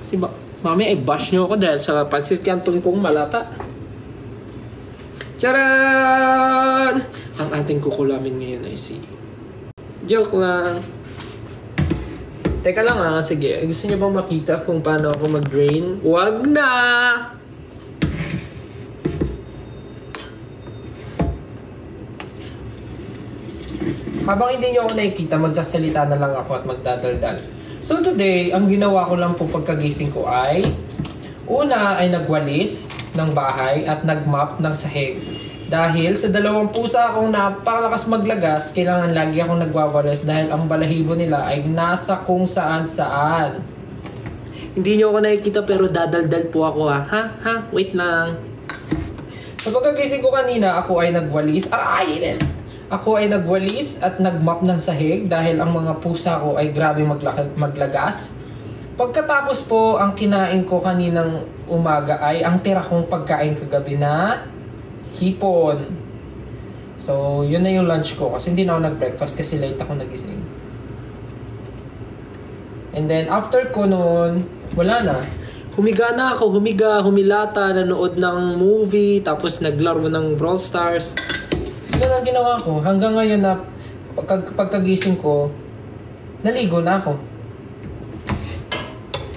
Kasi mami ay bash nyo ako dahil sa pansit canton kong malata. Charan! Ang ating kukulamin ngayon ay si... Joke lang. Teka lang sige. Gusto niyo bang makita kung paano ako mag-drain? Wag na! Habang hindi niyo ako nakikita, magsasalita na lang ako at magdadaldal. So today, ang ginawa ko lang po pagkagising ko ay una ay nagwalis ng bahay at nagmap ng sahig. Dahil sa dalawang pusa akong napakalakas maglagas, kailangan lagi akong nagwawalis dahil ang balahibo nila ay nasa kung saan-saan. Hindi niyo ako nakikita pero dadaldal po ako ha? Wait lang. Sa pagkagising ko kanina, ako ay nagwalis. Ako ay nagwalis at nagmap ng sahig dahil ang mga pusa ko ay grabe maglagas. Pagkatapos po, ang kinain ko kaninang umaga ay ang tira kong pagkain kagabi na hipon. So, yun na yung lunch ko kasi hindi na ako nag-breakfast kasi late ako nagising. And then, after ko noon, wala na. Humiga na ako, humilata, nanood ng movie, tapos naglaro ng Brawl Stars. Yun ang ginawa ko. Hanggang ngayon na pagkagising ko, naligo na ako.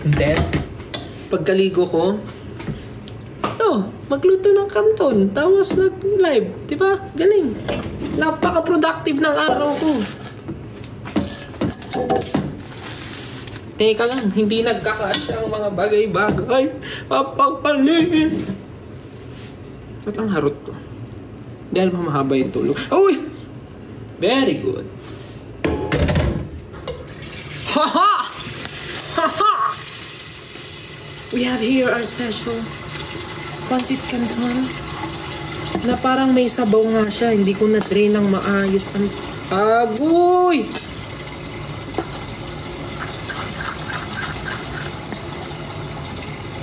And then, pagkaligo ko, magluto ng kanton. Tapos nag-live. Diba? Galing. Napaka-productive ng araw ko. Teka lang, hindi nagkakasya ang mga bagay-bagay. Papagpalit. Ba't ang harot ko? Dahil mahaba yung tulog. Uy! Very good. Haha! Haha! We have here our special pancit canton na parang may sabaw nga siya. Hindi ko na-drain ng maayos. Ang agoy!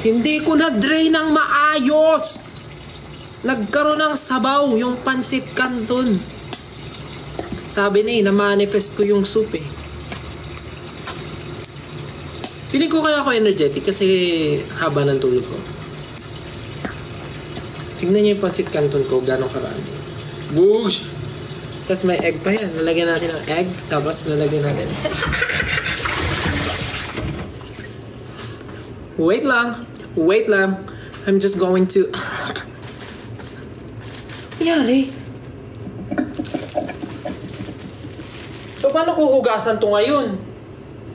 Hindi ko na-drain ng maayos! Nagkaroon ng sabaw yung pancit canton. Sabi na na-manifest ko yung soup Feeling ko kaya ako energetic kasi haba ng tulog ko. Tignan niyo yung pancit canton ko, gano'ng karami. Boosh! Tapos may egg pa yan. Nalagyan natin ng egg, tapos nalagyan natin. Wait lang. I'm just going to... Yari. So, paano ko hugasan to ngayon?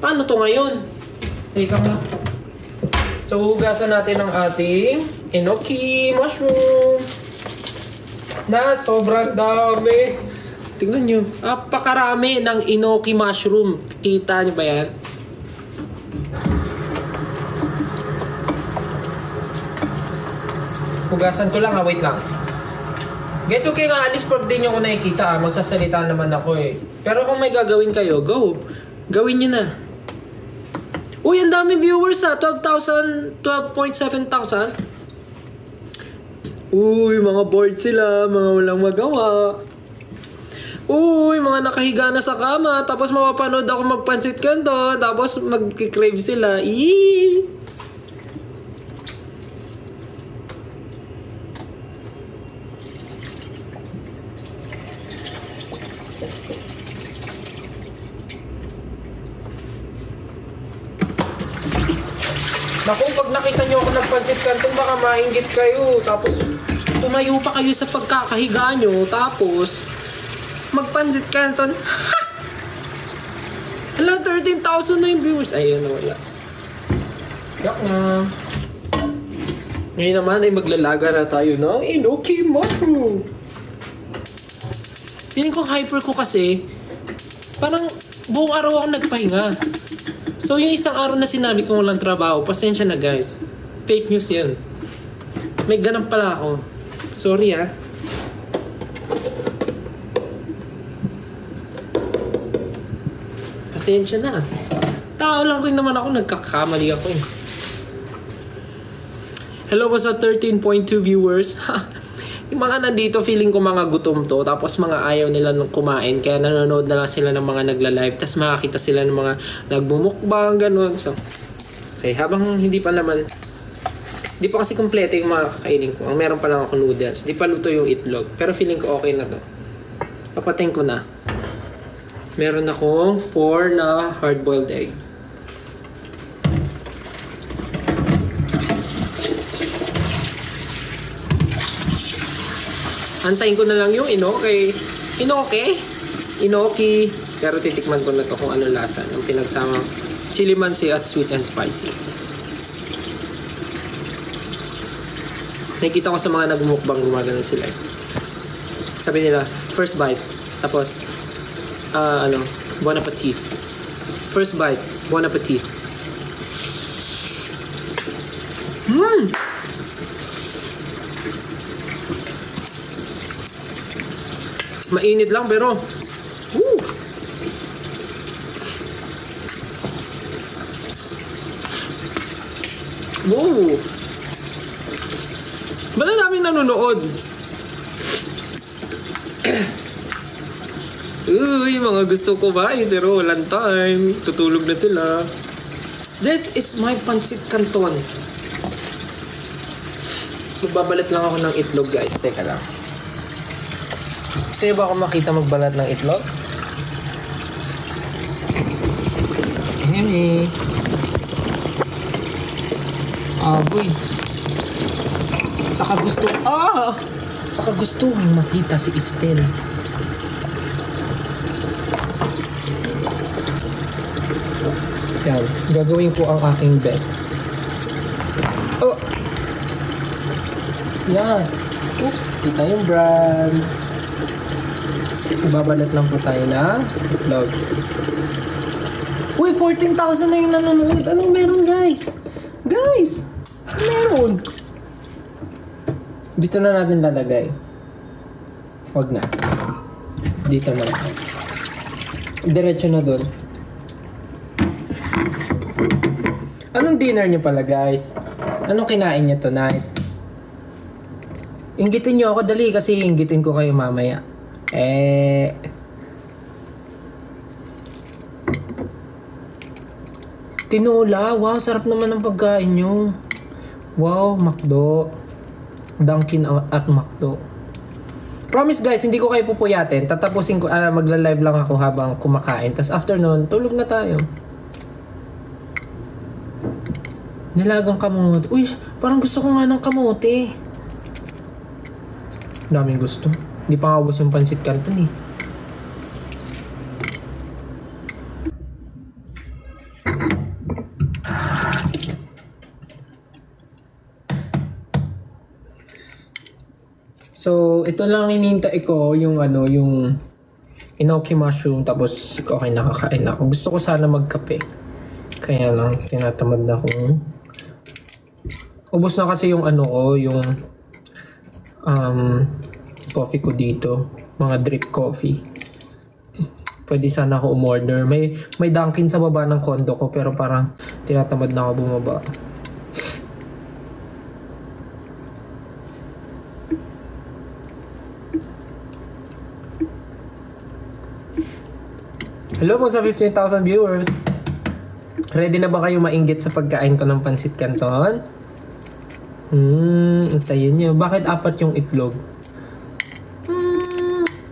Paano to ngayon? Teka nga. So, hugasan natin ang ating enoki mushroom. Na sobrang dami. Tingnan nyo. Napakarami ng enoki mushroom. Kita nyo ba yan? Hugasan ko lang wait lang. Guys, okay nga, alis pag di nyo ko nakikita magsasalita naman ako Pero kung may gagawin kayo, go. Gawin nyo na. Uy, ang dami viewers 12,000, 12.7,000. Uy, mga bored sila, mga walang magawa. Uy, mga nakahiga na sa kama, tapos mapapanood ako magpansit kanto, tapos mag-crave sila. Eee! Naku, pag nakita nyo ako nagpansit canton, baka mainggit kayo. Tapos, tumayo pa kayo sa pagkakahiga nyo. Tapos, magpansit canton. Ha! Alam, 13,000 na yung viewers. Ayun, wala. Yak na. Ngayon naman ay maglalaga na tayo ng enoki mushroom. Feeling ko hyper ko kasi, parang buong araw ako nagpahinga. So, yung isang araw na sinabi kong walang trabaho, pasensya na guys. Fake news yan. May ganun pala ako. Sorry Pasensya na. Tao lang rin naman ako, nagkakamali ako Hello po sa 13.2 viewers. Yung mga nandito, feeling ko mga gutom to. Tapos mga ayaw nila kumain. Kaya nanonood na lang sila ng mga nagla-live. Tapos makakita sila ng mga nagbumukbang, ganun. So, Okay, habang hindi pa naman, hindi pa kasi kompleto yung mga kakainin ko. Ang meron pa lang ako noodles. Di pa luto yung itlog. Pero feeling ko okay na to. Papatayin ko na. Meron akong 4 na hard-boiled egg. Antayin ko na lang yung inoki. Inoki. Pero titikman ko na to kung ano lasa. Ang pinagsamang chili mansi at sweet and spicy. Nakikita ko sa mga nagmumukbang gumagano sila. Sabi nila, first bite. Tapos, bon appetit. First bite, bon appetit. Mainit lang pero, wow! Ba't na daming nanonood? Uy, mga gusto ko ba? Pero walang time. Tutulog na sila. This is my pancit canton. Magbabalat lang ako ng itlog, guys. Teka lang. Gusto niyo ba ako makita magbalat ng itlog? Hey. Boy. Saka gusto makita si Estelle. Yan. Gagawin ko ang aking best. Yan. Oops. Kita yung brand. Ibabalat lang po tayo ng itlog. Uy, 14,000 na yung nanonood. Anong meron, guys? Guys! Anong meron? Dito na natin lalagay. Huwag na. Dito na lang. Diretso na dun. Anong dinner niyo pala, guys? Anong kinain niyo tonight? Inggitin niyo ako, dali, kasi inggitin ko kayo mamaya. Tinola. Wow, sarap naman ang pagkain niyo. Wow, McDo. Dunkin at McDo. Promise, guys, hindi ko kayo pupuyatin. Tatapusin ko, magla-live lang ako habang kumakain. Tapos after nun, tulog na tayo. Nilagang kamote. Uy, parang gusto ko nga ng kamote. Daming gusto. Hindi pa nga ubos yung pancit canton eh. So, ito lang inintay ko yung yung inoki mushroom, tapos okay, nakakain na ako. Gusto ko sana magkape. Kaya lang, tinatamad na akong ubos na kasi yung yung coffee ko dito. Mga drip coffee. Pwede sana ako umorder. May Dunkin sa baba ng condo ko, pero parang tinatamad na ako bumaba. Hello po sa 15,000 viewers. Ready na ba kayo mainggit sa pagkain ko ng pancit canton? Antayin nyo. Bakit 4 yung itlog?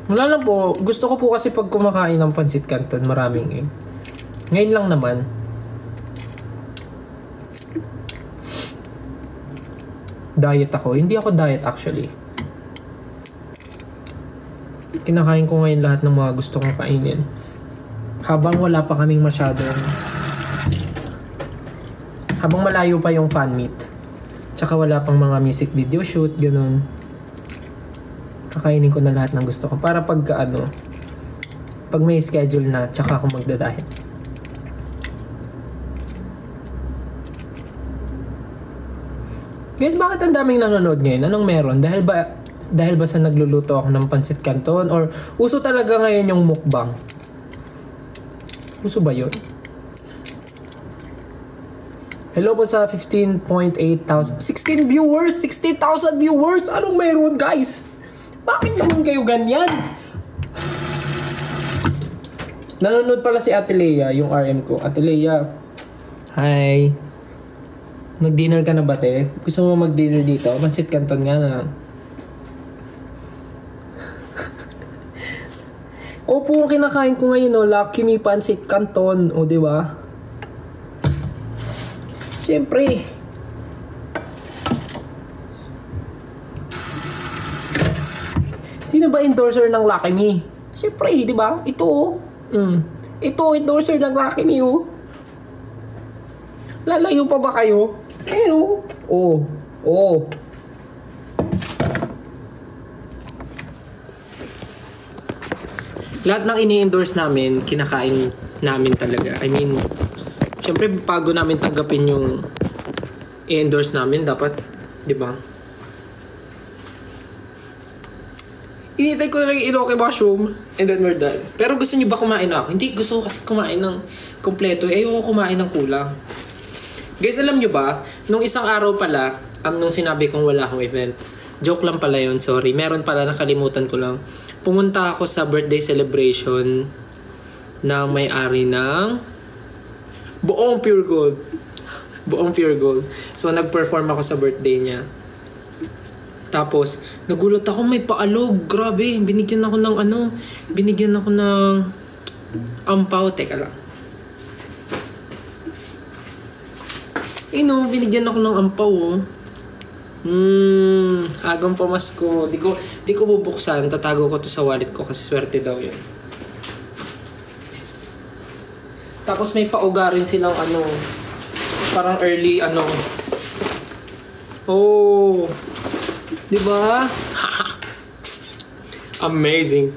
Wala lang po. Gusto ko po kasi pag kumakain ng pancit canton, maraming egg. Ngayon lang naman. Diet ako. Hindi ako diet actually. Kinakain ko ngayon lahat ng mga gusto kong kainin. Habang wala pa kaming masyadong... Habang malayo pa yung fan meet. Tsaka wala pang mga music video shoot, ganun. Kakainin ko na lahat ng gusto ko. Para pag may schedule na, tsaka ako magdadiet. Guys, bakit ang daming nanonood ngayon? Anong meron? Dahil ba sa nagluluto ako ng pancit canton? Or uso talaga ngayon yung mukbang? Uso ba yun? Hello po sa 15.8 thousand. 16 viewers! 16,000 viewers! Anong meron, guys? Bakit naman kayo ganyan? Nanonood pala si Ate Leia, yung RM ko. Ate Leia, hi. Nag-dinner ka na ba, te? Gusto mo mag-dinner dito? Pansit Canton nga na. Opo, ang kinakain ko ngayon, no? Lucky Me Pansit Canton. O, di ba? Siyempre. Sino ba endorser ng Lucky Me? Siyempre, di ba? Ito, oh. Ito, endorser ng Lucky Me, oh. Lalayo pa ba kayo? Ayun, oh. Oh. Lahat ng ini-endorse namin, kinakain namin talaga. I mean, syempre bago namin tanggapin yung i-endorse namin, dapat, di ba? Initay ko lang yung Iloke mushroom and then we're done. Pero gusto niyo ba kumain ako? Hindi, gusto ko kasi kumain ng kompleto. Ayoko kumain ng kulang. Guys, alam nyo ba, nung isang araw pala, nung sinabi kong wala akong event, joke lang pala yun, sorry. Meron pala, nakalimutan ko lang. Pumunta ako sa birthday celebration ng may-ari ng Buong Pure Gold. Buong Pure Gold. So, nag-perform ako sa birthday niya. Tapos, nagulat ako, may paalog. Grabe, binigyan ako ng binigyan ako ng ampaw. Teka lang. Binigyan ako ng ampaw, oh. Agang pamasko. Di ko bubuksan. Tatago ko to sa wallet ko kasi swerte daw yun. Tapos may pauga rin silang parang early Oh. Di ba? Amazing.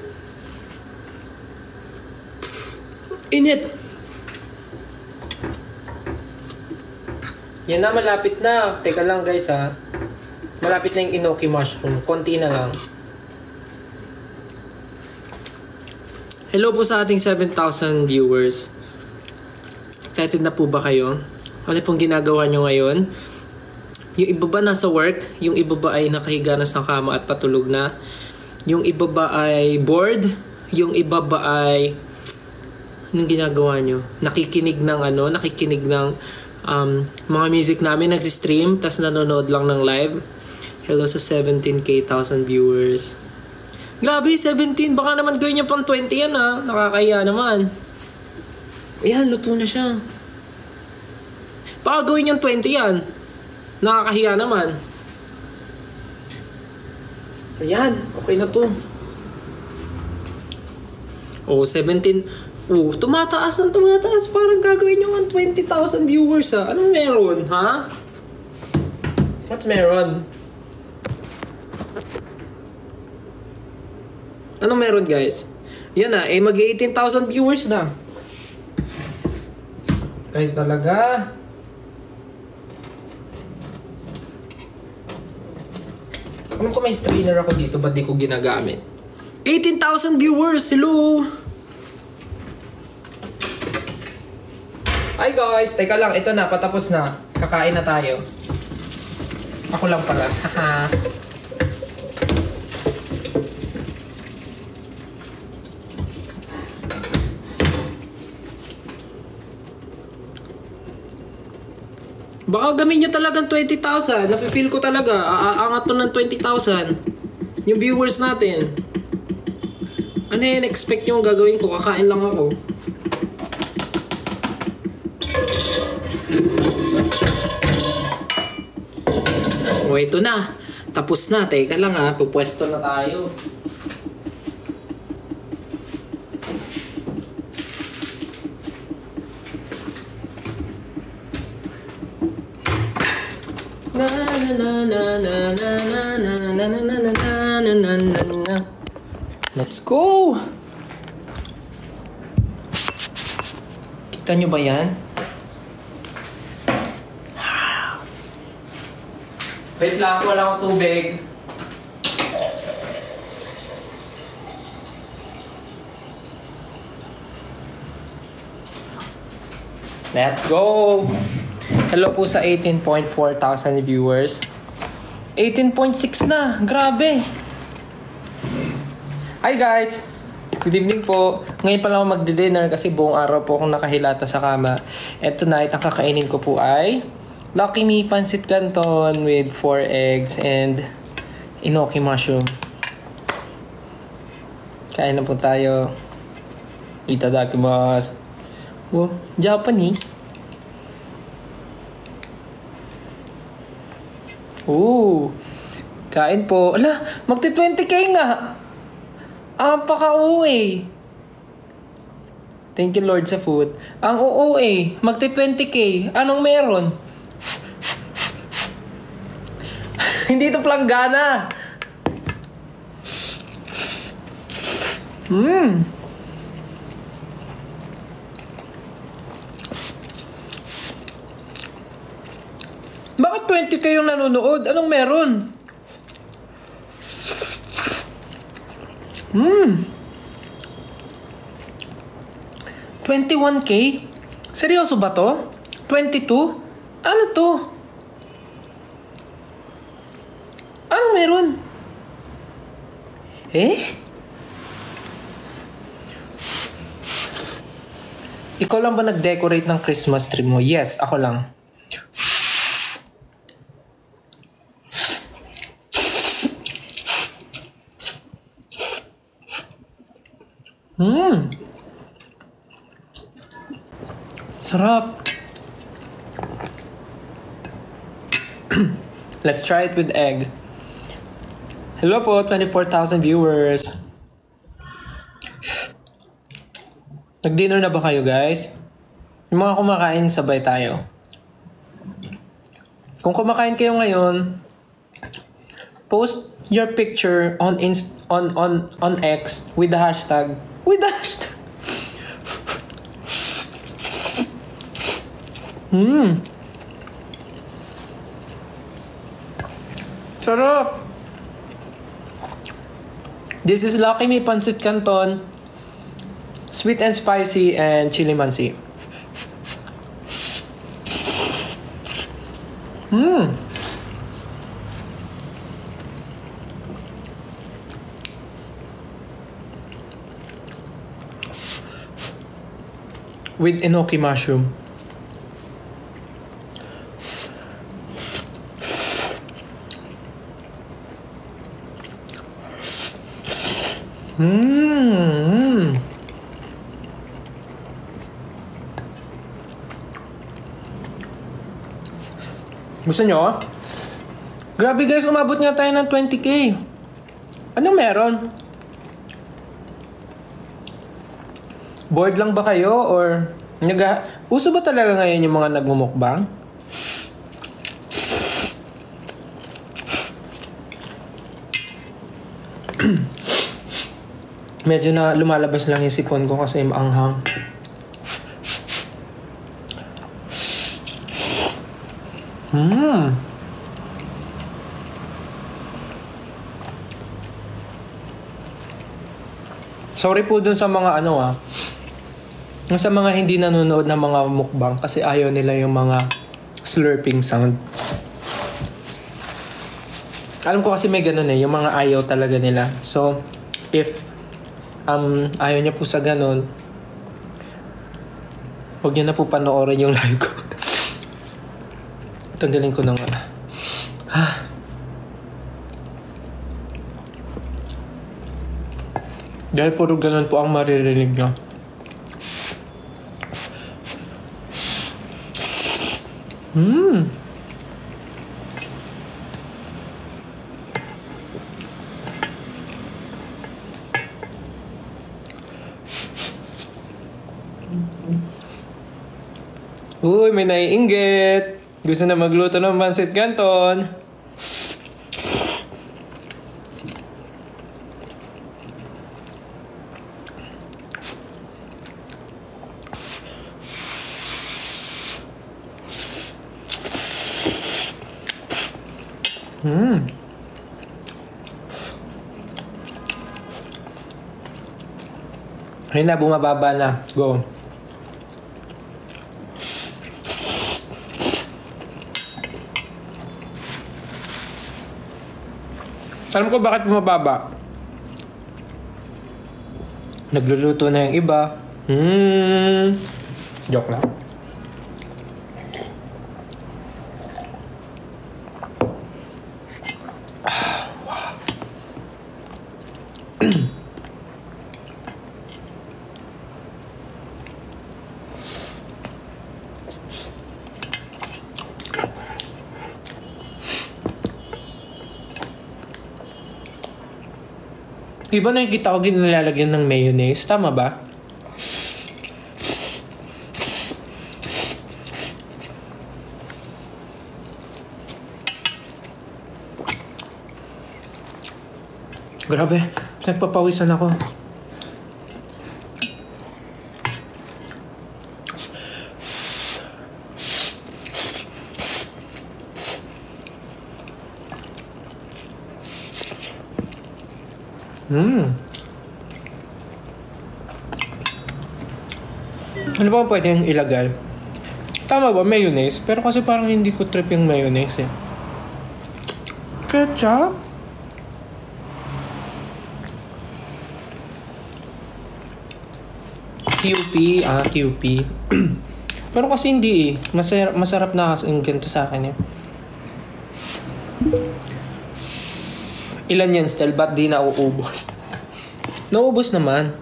Init. Yan na, malapit na. Teka lang guys, ha. Malapit na yung enoki mushroom. Konti na lang. Hello po sa ating 7,000 viewers. Excited na po ba kayo? Ano pong ginagawa nyo ngayon? Yung iba ba nasa work? Yung iba ba ay nakahiga na sa kama at patulog na? Yung iba ba ay bored? Yung iba ba ay... Anong ginagawa nyo? Nakikinig ng nakikinig ng mga music namin, nag-stream, tas nanonood lang ng live. Hello sa 17,000 viewers. Grabe, 17. Baka naman gawin niya pang 20 yan, ha. Nakakaya naman. Ayan, luto na siya. Baka gawin niyang 20 yan. Nakakahiya naman. Ayan, okay na to. Oh, 17. Oh, tumataas. Parang gagawin yung 20,000 viewers, ha. Anong meron, ha? What's meron? Anong meron, guys? Yan na, mag-18,000 viewers na. Guys, talaga. Ano kung may strainer ako dito, ba't di ko ginagamit? 18,000 viewers! Hello! Hi guys! Teka lang, ito na, patapos na. Kakain na tayo. Ako lang pala. Haha. Baka gamin nyo talagang 20,000. Nafe-feel ko talaga. Aangat to ng 20,000. Yung viewers natin. Ano yun? Expect nyo gagawin ko? Kakain lang ako. O, ito na. Tapos na. Teka lang, ha. Pupwesto na tayo. Let's go! Kita nyo ba yan? Wait lang, wala akong tubig. Let's go! Hello po sa 18,400 viewers. 18.6 na! Grabe! Hi guys! Good evening po. Ngayon pa lang ako magdi-dinner kasi buong araw po akong nakahilata sa kama. And tonight, ang kakainin ko po ay Lucky Me Pancit Canton with 4 eggs and enoki mushroom. Kain na po tayo. Itadakimasu. Oh, Japanese. Ooh. Kain po. Ala, magti 20k nga. Paka-uwi. Thank you Lord sa food. Ang uuwi, magti 20k. Anong meron? Hindi ito planggana. Bakit 20k yung nanonood? Anong meron? 21k? Seryoso ba to? 22? Ano to? Anong meron? Ikaw lang ba nag-decorate ng Christmas tree mo? Yes, ako lang. Sarap. Let's try it with egg. Hello po, 24,000 viewers. Nag-dinner na ba kayo guys? Yung mga kumakain, sabay tayo. Kung kumakain kayo ngayon, post your picture on X with the hashtag. Sarap. This is Lucky Me Pancit Canton. Sweet and spicy and chili mansi. With enoki mushroom. Gusto nyo? Grabe guys, umabot nga tayo ng 20k. Anong meron? Bored lang ba kayo? Or uso ba talaga ngayon yung mga nagmumukbang? Medyo na lumalabas lang yung sipon ko kasi maanghang. Sorry po dun sa mga sa mga hindi nanonood ng mga mukbang kasi ayaw nila yung mga slurping sound. Alam ko kasi may ganun yung mga ayaw talaga nila. So, if ayaw niya po sa ganun, huwag niyo na po panoorin yung live ko. Tanggalin ko na nga. Dahil puro ganun po ang maririnig niyo. Uy, may naiinggit. Gusto na magluto ng pancit canton. Ayun na, bumababa na. Go. Alam ko bakit bumababa. Nagluluto na yung iba. Joke lang. Iba nakikita ko nilalagyan ng mayonnaise. Tama ba? Grabe, nagpapawisan ako. Ano ba pwedeng ilagay? Tama ba, mayonnaise? Pero kasi parang hindi ko trip yung mayonnaise eh. Ketchup? QP, QP. Pero kasi hindi eh. Masarap na kasi yung ganito sa akin eh. Ilan yan still? Ba't di nauubos? Nauubos naman.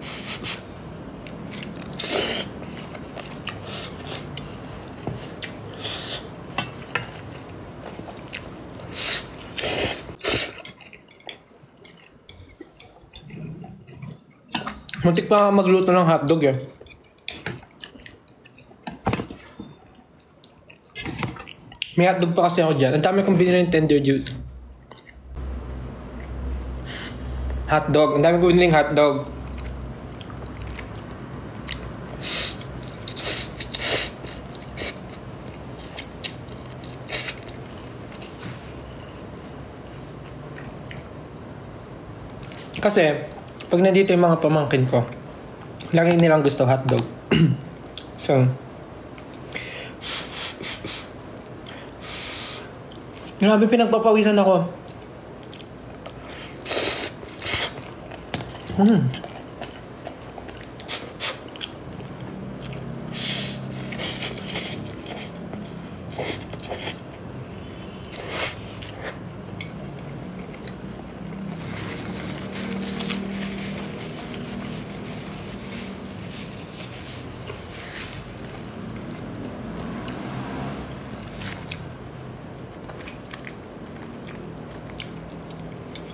Muntik pa magluto ng hotdog eh. May hotdog pa kasi ako dyan. Ang dami kong binili ng Tender Juice. Hotdog. Ang dami kong binili ng hotdog. Kasi, pag nandito yung mga pamangkin ko, lagi nilang gusto hotdog. So, grabe pinagpapawisan ako.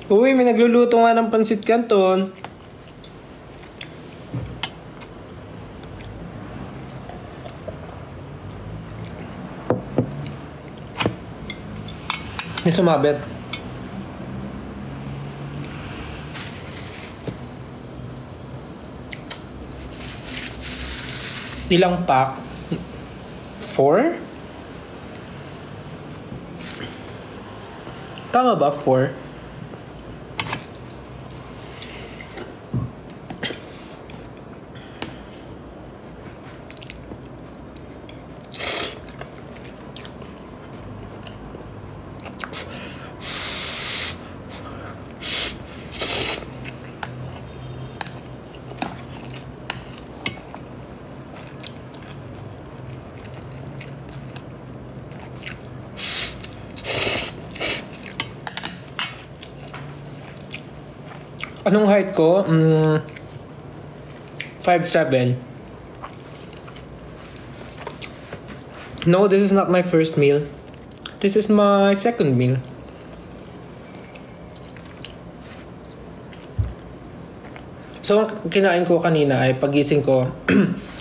Uy, may nagluluto nga ng pansit canton. May sumabit. Ilang pack? 4? Tama ba 4? Anong height ko? 5'7". No, this is not my first meal. This is my second meal. So, ang kinain ko kanina ay pagising ko,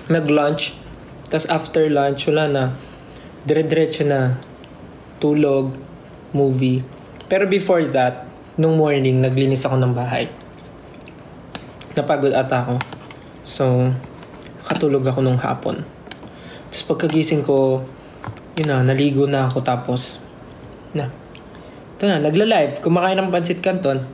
nag-lunch. Tapos after lunch, wala na. Dire-diretso na. Tulog, movie. Pero before that, nung morning, naglinis ako ng bahay. Napagod ata ako. So, katulog ako nung hapon. Tapos pagkagising ko, yun na, naligo na ako tapos, ito na, nagla-live. Kumakain ng pansit canton.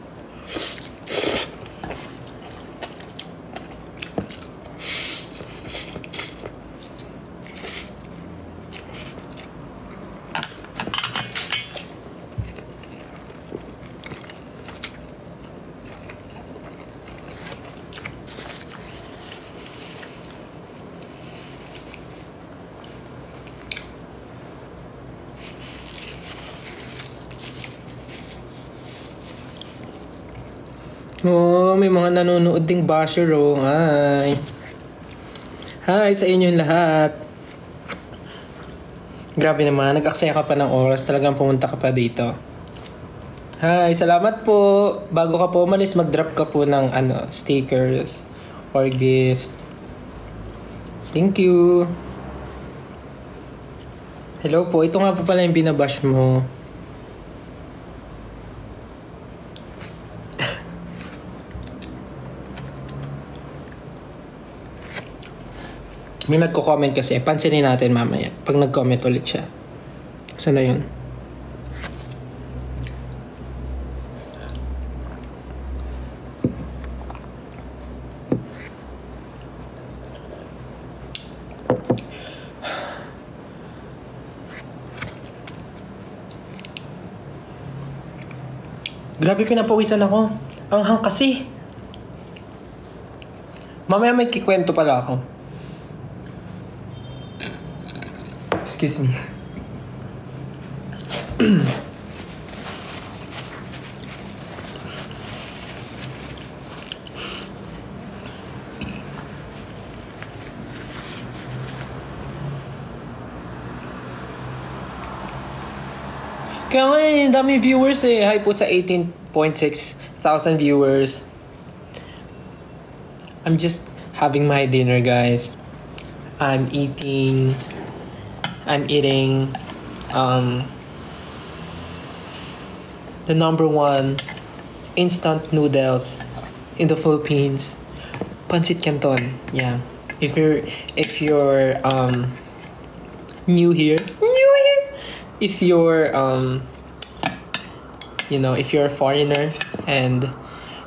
Oh, may mga nanonood ding basher oh. Hi. Hi sa inyong lahat. Grabe naman, nag-aksaya ka pa ng oras. Talagang pumunta ka pa dito. Hi, salamat po. Bago ka po umalis, mag-drop ka po ng stickers or gifts. Thank you. Hello po. Ito nga po pala yung binabash mo. May nagko-comment kasi. Pansinin natin mamaya. Pag nag-comment ulit siya. Saan na yun? Grabe, pinapawisan ako. Ang hang kasi. Mamaya may kikwento pala ako. Excuse me. Kaya nga dami viewers eh. Hi po sa 18.6 thousand viewers. I'm just having my dinner, guys. I'm eating the number one instant noodles in the Philippines. Pancit Canton. Yeah. If you're new here. If you're if you're a foreigner and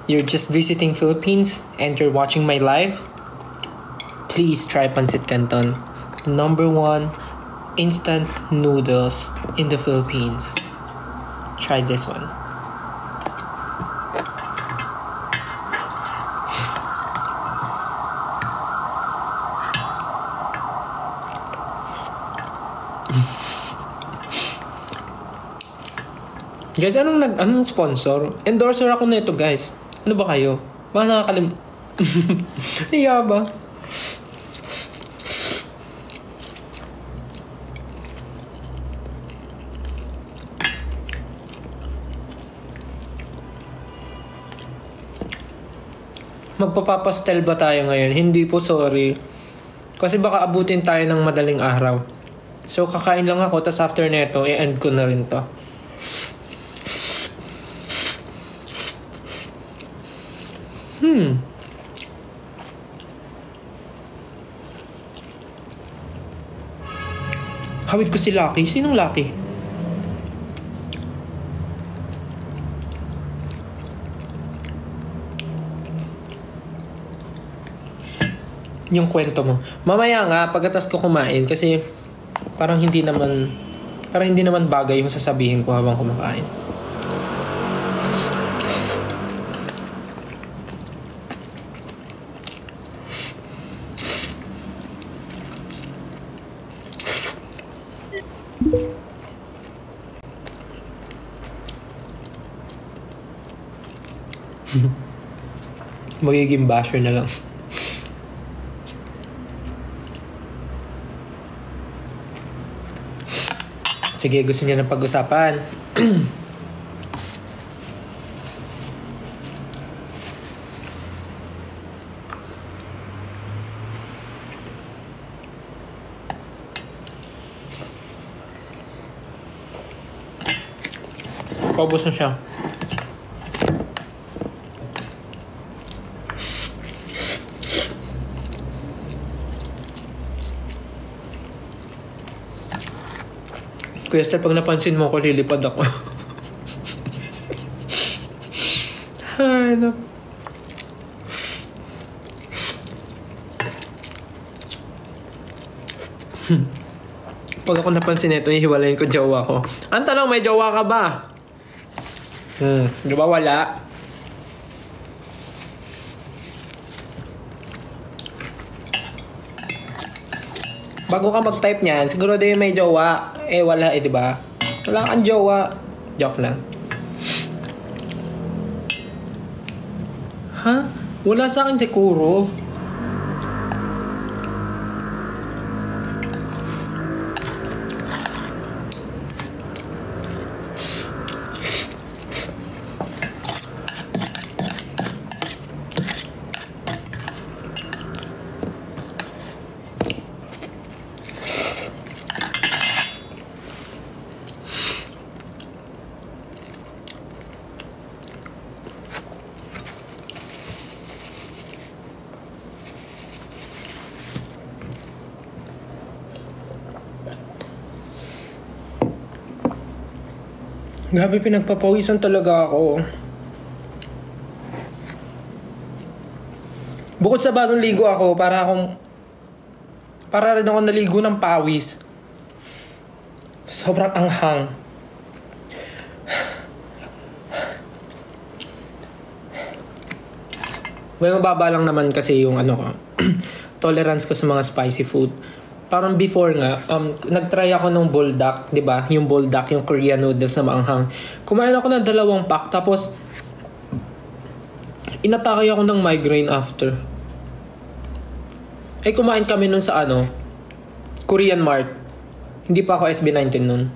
you're just visiting Philippines and you're watching my live, please try Pancit Canton. Number one instant noodles in the Philippines. Try this one. Guys, anong sponsor? Endorser ako na ito, guys. Ano ba kayo? Baka nakakalim... Iya ba? Magpapapastel ba tayo ngayon? Hindi po, sorry. Kasi baka abutin tayo ng madaling araw. So, kakain lang ako, tas after neto, i-end ko na rin to. Hawid ko si Lucky. Sinong Lucky? Yung kwento mo. Mamaya nga, pagkatas ko kumain, kasi parang hindi naman bagay yung sasabihin ko habang kumakain. Magiging basher na lang. Sige, gusto niya ng pag-usapan. Paubos na siya. Kuya Esther, pag napansin mo ako, lilipad ako. Ay, no. Pag ako napansin ito, ihiwalayin ko jowa ko. Ang tanong, may jowa ka ba? Di ba wala? Bago ka mag-type niyan, siguro din may jowa. Eh, wala eh, di ba? Wala kang jowa. Joke lang. Ha? Wala sa akin siguro. Grabe, pinagpapawisan talaga ako. Bukod sa bagong ligo ako, para rin ako naligo ng pawis. Sobrang anghang. Well, mababa lang naman kasi yung tolerance ko sa mga spicy food. Parang before nga, nagtry ako ng buldak, di ba? Yung buldak, yung Korean noodles na maanghang. Kumain ako ng 2 pack, tapos inatake ako ng migraine after. Ay, kumain kami nun sa Korean Mart. Hindi pa ako SB19 nun.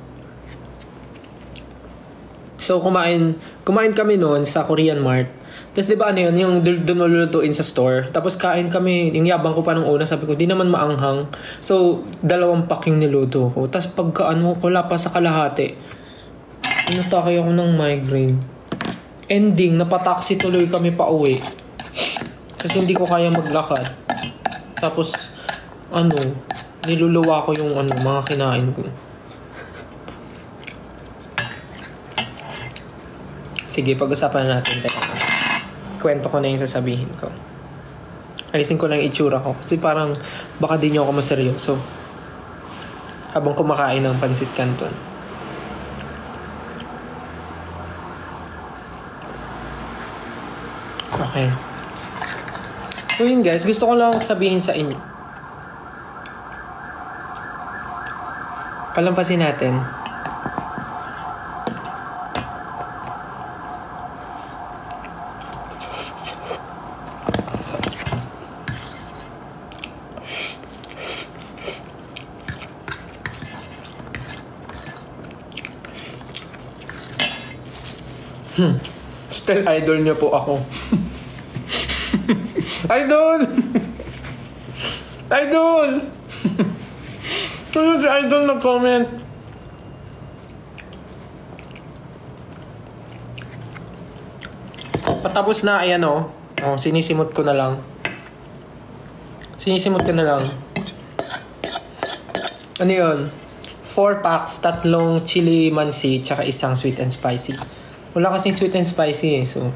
So, kumain kami nun sa Korean Mart. Tapos, di ba yung doon lulutuin sa store. Tapos, kain kami. Inyabang ko pa nung una. Sabi ko, di naman maanghang. So, 2 pack yung niluto ko. Tapos, pagka wala pa sa kalahati. Inatake ako ng migraine. Ending, napataksi tuloy kami pa uwi. Kasi hindi ko kaya maglakad. Tapos, niluluwa ko yung mga kinain ko. Sige, pag-usapan natin. Teka. Kwento ko na yung sasabihin ko. Alisin ko lang yung itsura ko. Kasi parang baka di nyo ako maseryoso. Habang kumakain ng pansit canton. Okay. So yun guys, gusto ko lang sabihin sa inyo. Palampasin natin. Still idol niyo po ako. Idol! Idol! Ano si Idol na comment? Patapos na, ayan sinisimot ko na lang. Ano yun? 4 packs, 3 chili mansi, tsaka 1 sweet and spicy. Wala kasing sweet and spicy so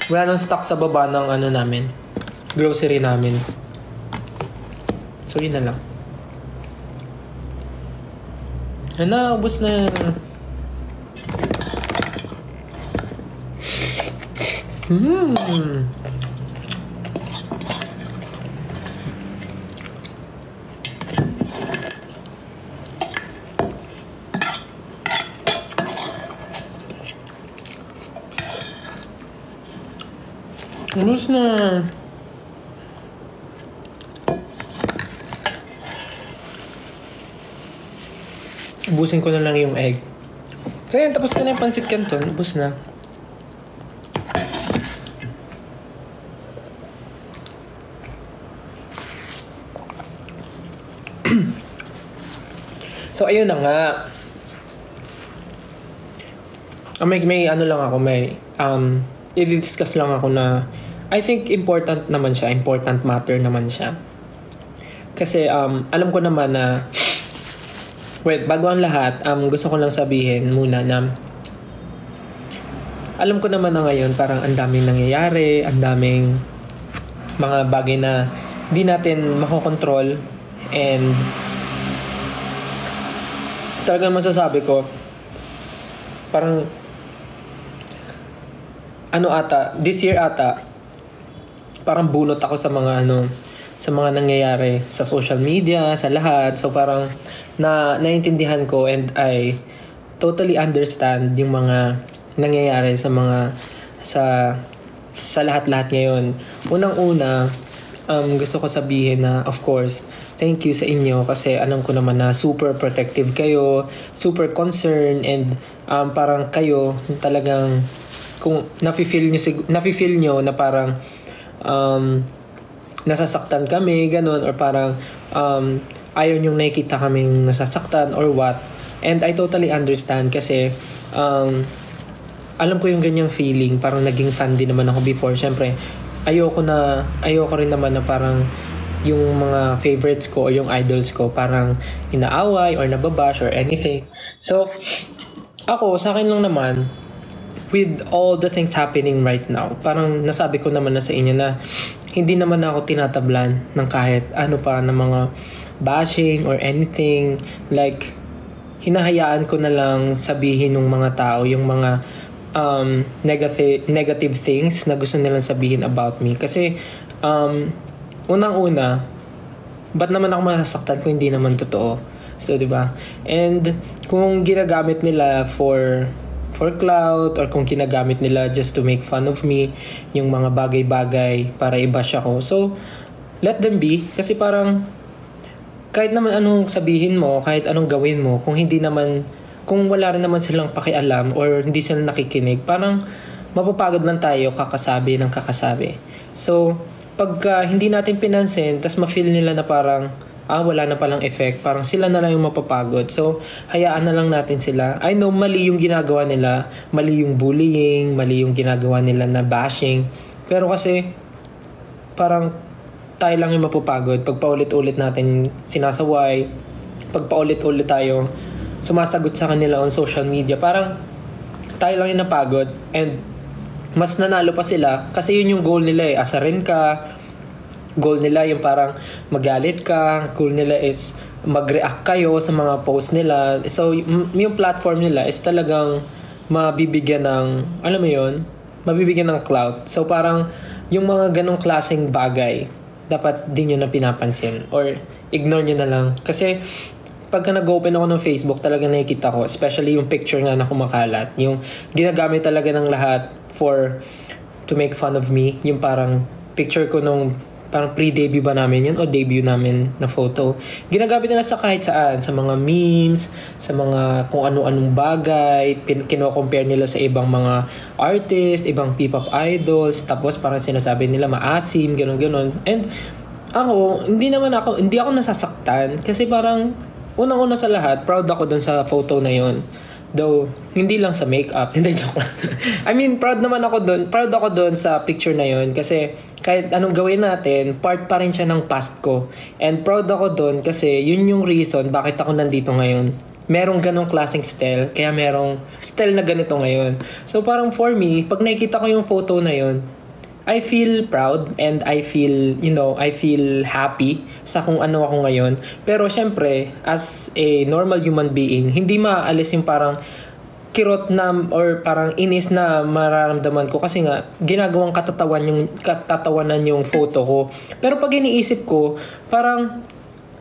wala nang stock sa baba ng namin, grocery namin. So yun na lang. Ubos na. Ubos na. Ubusin ko na lang yung egg. So yan, tapos na yung pancit canton. Ubos na. So ayun na nga. May lang ako, i-discuss lang ako na I think important matter naman siya. Kasi alam ko naman na bago ang lahat, gusto ko lang sabihin muna na alam ko naman na ngayon parang ang daming nangyayari, ang daming mga bagay na di natin makokontrol, and talagang masasabi ko parang this year parang bunot ako sa mga sa mga nangyayari sa social media, sa lahat. So parang naiintindihan ko, and I totally understand yung mga nangyayari sa lahat-lahat ngayon. Unang-una, gusto ko sabihin na of course, thank you sa inyo kasi alam ko naman na super protective kayo, super concerned, and parang kayo talagang kung nafe-feel nyo na parang nasasaktan kami, ganun, or parang ayaw nyong nakikita kaming nasasaktan or what. And I totally understand kasi alam ko yung ganyang feeling. Parang naging fan din naman ako before. Siyempre, ayoko rin naman na parang yung mga favorites ko o yung idols ko parang inaaway or nababash or anything. So, Ako, sa akin lang naman, with all the things happening right now, parang nasabi ko naman na sa inyo na hindi naman ako tinatablan ng kahit ano pa ng mga bashing or anything. Like, hinahayaan ko na lang sabihin ng mga tao yung mga negative things na gusto nilang sabihin about me. Kasi, unang-una, ba't naman ako masasaktan kung hindi naman totoo? So, di ba? And kung ginagamit nila for clout or kung ginagamit nila just to make fun of me, yung mga bagay-bagay para i-bash ako. So, let them be. Kasi parang kahit naman anong sabihin mo, kahit anong gawin mo, kung wala rin naman silang pakialam or hindi sila nakikinig, parang mapapagod lang tayo kakasabi ng kakasabi. So, pagka hindi natin pinansin, tas ma-feel nila na parang wala na palang effect, parang sila na lang yung mapapagod. So, hayaan na lang natin sila. I know, mali yung ginagawa nila, mali yung bullying, mali yung ginagawa nila na bashing. Pero kasi, parang tayo lang yung mapapagod. Pag paulit-ulit natin sinasaway, pag paulit-ulit tayo sumasagot sa kanila on social media, parang tayo lang yung napagod. And mas nanalo pa sila kasi yun yung goal nila eh. Asarin ka. Goal nila yung parang magalit ka. Goal nila is mag-react kayo sa mga post nila. So, yung platform nila is talagang mabibigyan ng, alam mo yun, mabibigyan ng clout. So, parang yung mga ganong klaseng bagay, dapat din nyo na pinapansin. Or ignore nyo na lang. Kasi, pagka nag-open ako ng Facebook, talaga nakikita ko, especially yung picture nga na kumakalat. Yung ginagamit talaga ng lahat to make fun of me. Yung parang picture ko nung parang pre-debut ba namin yun o debut namin na photo. Ginagamit nila sa kahit saan, sa mga memes, sa mga kung ano-anong bagay, kino-compare nila sa ibang mga artists, ibang P-pop idols, tapos parang sinasabi nila maasim, gano'n-gano'n. And ako, hindi ako nasasaktan kasi parang unang-una sa lahat, proud ako dun sa photo na yun. Though, hindi lang sa makeup. Hindi, joke lang. I mean, proud ako dun sa picture na yun. Kasi, kahit anong gawin natin, part pa rin siya ng past ko. And proud ako dun kasi yun yung reason bakit ako nandito ngayon. Merong ganong klaseng style, kaya merong style na ganito ngayon. So, parang for me, pag nakikita ko yung photo na yun, I feel proud and I feel happy sa kung ano ako ngayon. Pero syempre, as a normal human being, hindi maaalis yung parang kirot na or parang inis na mararamdaman ko kasi nga ginagawang katatawanan yung photo ko. Pero pag iniisip ko, parang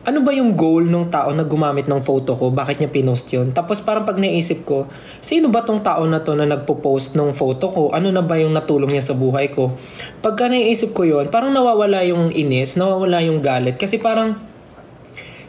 ano ba yung goal ng tao na gumamit ng photo ko? Bakit niya pinost yun? Tapos parang pag naisip ko, sino ba tong tao na to na nagpo-post ng photo ko? Ano na ba yung natulong niya sa buhay ko? Pagka naisip ko yun, parang nawawala yung inis, nawawala yung galit. Kasi parang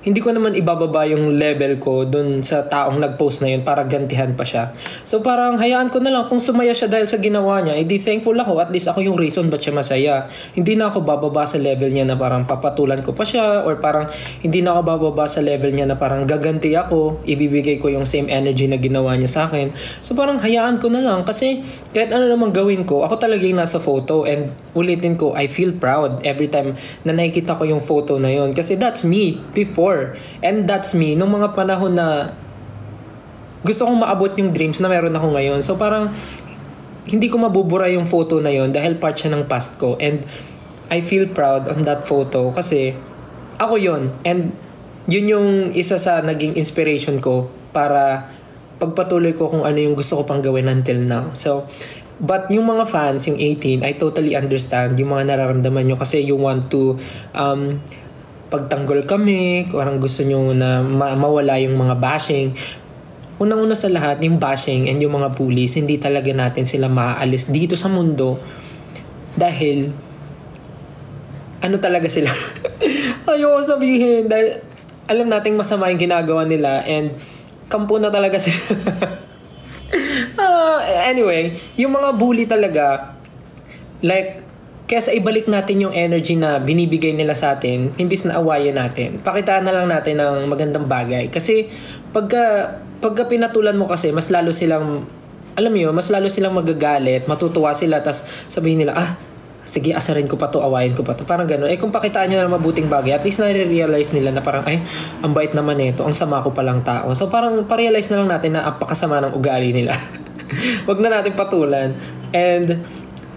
hindi ko naman ibababa yung level ko dun sa taong nag-post na yun para gantihan pa siya. So parang hayaan ko na lang kung sumaya siya dahil sa ginawa niya, edi thankful ako, at least ako yung reason ba't siya masaya. Hindi na ako bababa sa level niya na parang papatulan ko pa siya, or parang hindi na ako bababa sa level niya na parang gaganti ako, ibibigay ko yung same energy na ginawa niya sa akin. So parang hayaan ko na lang kasi kahit ano namang gawin ko, ako talaga yung nasa photo, and ulitin ko, I feel proud every time na nakikita ko yung photo na yun. Kasi that's me before. And that's me nung mga panahon na gusto kong maabot yung dreams na meron ako ngayon. So parang hindi ko mabubura yung photo na yun dahil part siya ng past ko. And I feel proud on that photo kasi ako yun. And yun yung isa sa naging inspiration ko para pagpatuloy ko kung ano yung gusto ko pang gawin until now. So, but yung mga fans, yung 18, I totally understand yung mga nararamdaman nyo kasi you want to pagtanggol kami, parang gusto nyo na mawala yung mga bashing. Unang-una sa lahat, yung bashing and yung mga bullies, hindi talaga natin sila maaalis dito sa mundo dahil ano talaga sila. Ayoko sabihin dahil alam nating masama yung ginagawa nila and kampo na talaga sila. Anyway, yung mga bully talaga, like, kesa ibalik natin yung energy na binibigay nila sa atin, imbis na awayan natin, pakitaan na lang natin ng magandang bagay. Kasi pagka pinatulan mo kasi, mas lalo silang, alam mo yun, mas lalo silang magagalit, matutuwa sila, tas sabihin nila, sige, asarin ko pa to, awayin ko pa to. Parang ganun. Kung pakitaan nyo na mabuting bagay, at least nare-realize nila na parang, ay, ang bait naman nito, ang sama ko palang tao. So parang pa-realize na lang natin na apakasama ng ugali nila. Wag na natin patulan. And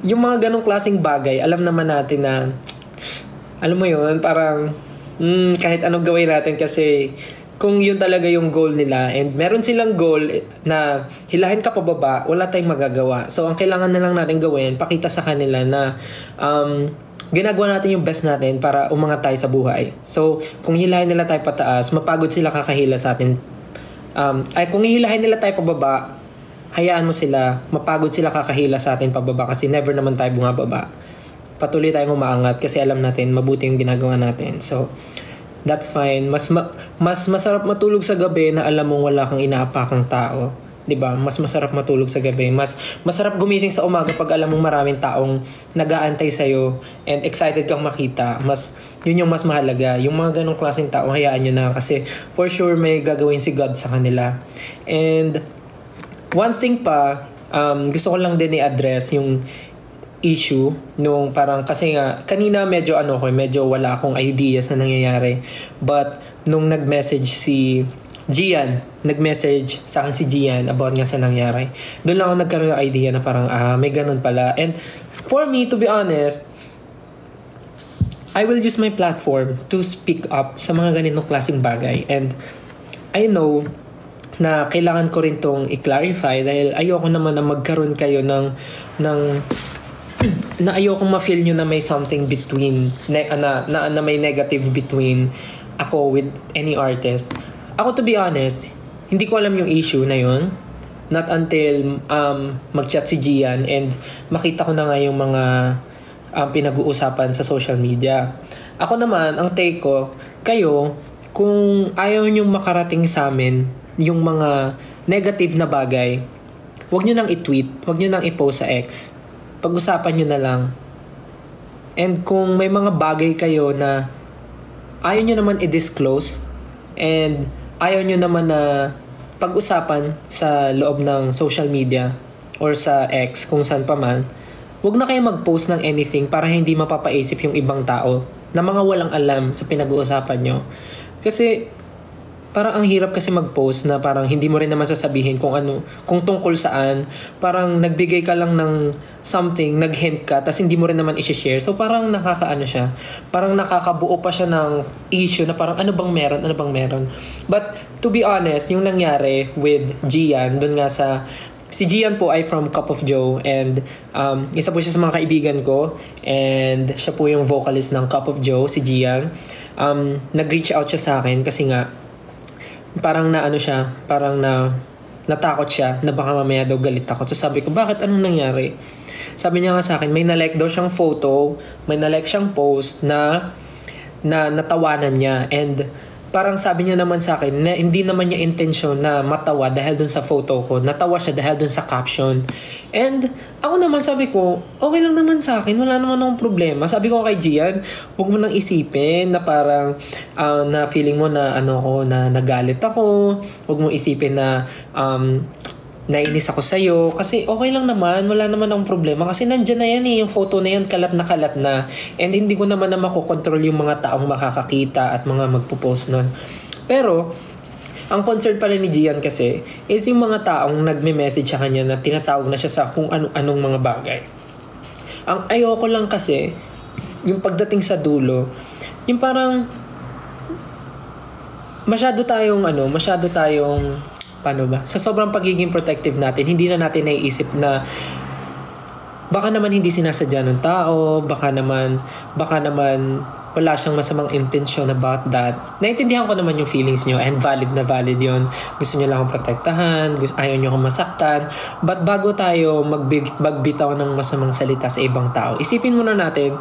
yung mga ganong klaseng bagay, alam naman natin na, alam mo yun, parang, kahit anong gawin natin kasi, kung yun talaga yung goal nila and meron silang goal na hilahin ka pababa, wala tayong magagawa. So, ang kailangan na lang natin gawin, pakita sa kanila na ginagawa natin yung best natin para umangat tayo sa buhay. So, kung hilahin nila tayo pataas, mapagod sila kakahila sa atin. Kung hilahin nila tayo pababa, hayaan mo sila, mapagod sila kakahila sa atin pababa kasi never naman tayo bumababa. Patuloy tayong umaangat kasi alam natin mabuti yung ginagawa natin. So, that's fine. Mas masarap matulog sa gabi na alam mong wala kang inaapakang tao. 'Di ba? Mas masarap matulog sa gabi. Mas masarap gumising sa umaga pag alam mong maraming taong nag-aantay sa iyo and excited kang makita. Yun yung mas mahalaga. Yung mga ganong klaseng tao, hayaan niyo na kasi for sure may gagawin si God sa kanila. And one thing pa, gusto ko lang din i-address yung issue nung parang kasi nga kanina medyo wala akong ideas na nangyayari, but nung nag-message sa akin si Gian about nga sa nangyari, doon lang ako nagkaroon ng idea na parang may ganun pala. And for me, to be honest, I will use my platform to speak up sa mga ganitong klaseng bagay. And I know na kailangan ko rin tong i-clarify dahil ayoko naman na magkaroon kayo ng na ayokong ma-feel nyo na may something between na may negative between ako with any artist. Ako, to be honest, hindi ko alam yung issue na yun, not until mag-chat si Gian and makita ko na nga yung mga pinag-uusapan sa social media. Ako naman, ang take ko, kayo, kung ayaw nyo makarating sa amin yung mga negative na bagay, huwag nyo nang i-tweet, huwag nyo nang i-post sa X. Pag-usapan nyo na lang. And kung may mga bagay kayo na ayaw nyo naman i-disclose and ayaw nyo naman na pag-usapan sa loob ng social media or sa X, kung saan pa man, huwag na kayo mag-post ng anything para hindi mapapaisip yung ibang tao na mga walang alam sa pinag-uusapan nyo. Kasi parang ang hirap kasi mag-post na parang hindi mo rin naman sasabihin kung tungkol saan. Parang nagbigay ka lang ng something, nag-hint ka, tas hindi mo rin naman i-share. So parang siya. Parang nakakabuo pa siya ng issue na parang ano bang meron. But to be honest, yung nangyari with Gian, dun nga si Gian po ay from Cup of Joe and isa po siya sa mga kaibigan ko and siya po yung vocalist ng Cup of Joe, si Gian. Nag-reach out siya sa akin kasi nga parang natakot siya na baka mamaya daw galit ako. So sabi ko, bakit? Anong nangyari? Sabi niya nga sa akin, may na-like daw siyang photo, may na-like siyang post na natawanan niya. And parang sabi niya naman sa akin na hindi naman niya intensyon na matawa dahil dun sa photo ko. Natawa siya dahil dun sa caption. And ako naman sabi ko, okay lang naman sa akin, wala naman akong problema. Sabi ko kay Gian, huwag mo nang isipin na parang na feeling mo na na nagalit ako. Huwag mo isipin na nainis ako sa'yo. Kasi okay lang naman, wala naman akong problema. Kasi nandyan na yan yung photo na yan, kalat na. And hindi ko naman na makokontrol yung mga taong makakakita at mga magpo-post nun. Pero, ang concern pala ni Gian kasi is yung mga taong nagme-message sa kanya na tinatawag na siya sa kung anong mga bagay. Ang ayoko lang kasi, yung pagdating sa dulo, yung parang masyado tayong paano ba? Sa sobrang pagiging protective natin, hindi na natin naiisip na baka naman hindi sinasadya ng tao, baka naman wala siyang masamang intention about that. Naintindihan ko naman yung feelings niyo and valid na valid yun. Gusto niyo lang akong protektahan, ayaw niyo akong masaktan. But bago tayo magbitaw ng masamang salita sa ibang tao, isipin muna natin